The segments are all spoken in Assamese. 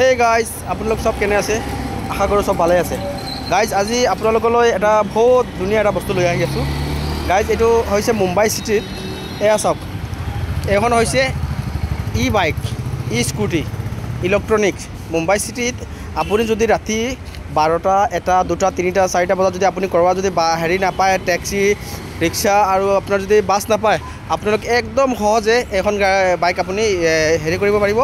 এই গাইজ আপোনালোক সব কেনে আছে আশা কৰোঁ সব ভালে আছে গাইজ আজি আপোনালোকলৈ এটা বহুত ধুনীয়া এটা বস্তু লৈ আহি আছোঁ গাইজ এইটো হৈছে মুম্বাই চিটিত এয়া চাওক এইখন হৈছে ই bike E scooty electronics Mumbai চিটিত আপুনি যদি ৰাতি 12টা 1টা 2টা 3টা 4টা বজাত যদি আপুনি কৰবা যদি হেৰি নাপায় টেক্সি ৰিক্সা আৰু আপোনাৰ যদি বাছ নাপায় আপোনালোক একদম সহজে এখন বাইক আপুনি হেৰি কৰিব পাৰিব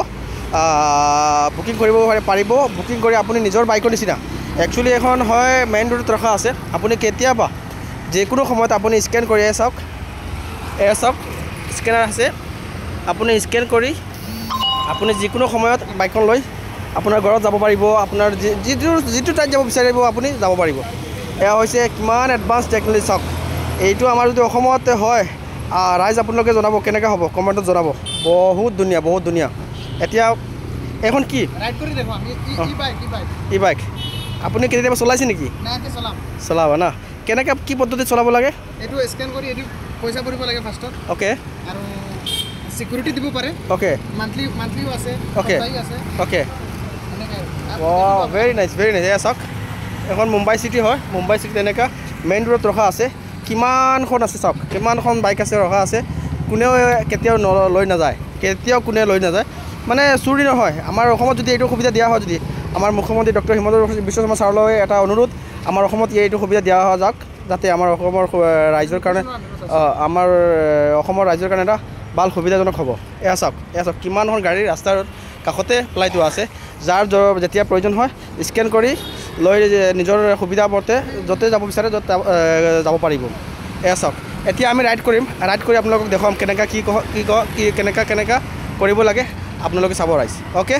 বুকিং কৰিব পাৰিব বুকিং কৰি আপুনি নিজৰ বাইকৰ নিচিনা একচুৱেলি এখন হয় মেইন ৰোডত ৰখা আছে আপুনি কেতিয়াবা যিকোনো সময়ত আপুনি স্কেন কৰি চাওক স্কেনাৰ আছে আপুনি স্কেন কৰি আপুনি যিকোনো সময়ত বাইকখন লৈ আপোনাৰ ঘৰত যাব পাৰিব আপোনাৰ যিটো টাইম যাব বিচাৰিব আপুনি যাব পাৰিব এয়া হৈছে কিমান এডভান্স টেকনলজি চাওক এইটো আমাৰ যদি অসমত হয় ৰাইজ আপোনালোকে জনাব কেনেকৈ হ'ব কমেণ্টত জনাব বহুত ধুনীয়া এতিয়া এখন কি ৰাইড কৰি দেখো আমি ই বাইক আপুনি কেতিয়াবা চলাইছে নেকি না কি চলাব না কেনেকৈ কি পদ্ধতিত চলাব লাগে এইটো স্কেন কৰি এডি পইচা ভৰিব লাগে ফাৰ্ষ্টত ওকে আৰু সিকিউৰিটি দিব পাৰে ওকে মান্থলিও আছে ওকে আছে ওকে ৱাও ভেৰি নাইস এয়া চাওক এখন মুম্বাই চিটি হয় মুম্বাই চিটি তেনেকৈ মেইন ৰোডত ৰখা আছে কিমানখন আছে চাওক কিমানখন বাইক আছে ৰখা আছে কোনেও কেতিয়াও কোনে লৈ নাযায় মানে চুৰি নহয় আমাৰ অসমত যদি এইটো সুবিধা দিয়া হয় যদি আমাৰ মুখ্যমন্ত্ৰী ডক্টৰ হিমন্ত বিশ্ব শৰ্মা ছাৰলৈ এটা অনুৰোধ আমাৰ অসমত এইটো সুবিধা দিয়া হয় যাওক যাতে আমাৰ অসমৰ ৰাইজৰ কাৰণে এটা ভাল সুবিধাজনক হ'ব এয়া চাওক কিমানখন গাড়ী ৰাস্তাৰ কাষতে পেলাই থোৱা আছে যাৰ যেতিয়া প্ৰয়োজন হয় স্কেন কৰি লৈ নিজৰ সুবিধা মতে য'তে যাব বিচাৰে য'ত যাব পাৰিব এয়া চাওক এতিয়া আমি ৰাইড কৰি আপোনালোকক দেখুৱাম কেনেকৈ কেনেকৈ কৰিব লাগে আপোনালোকে চাব ৰাইজ অ'কে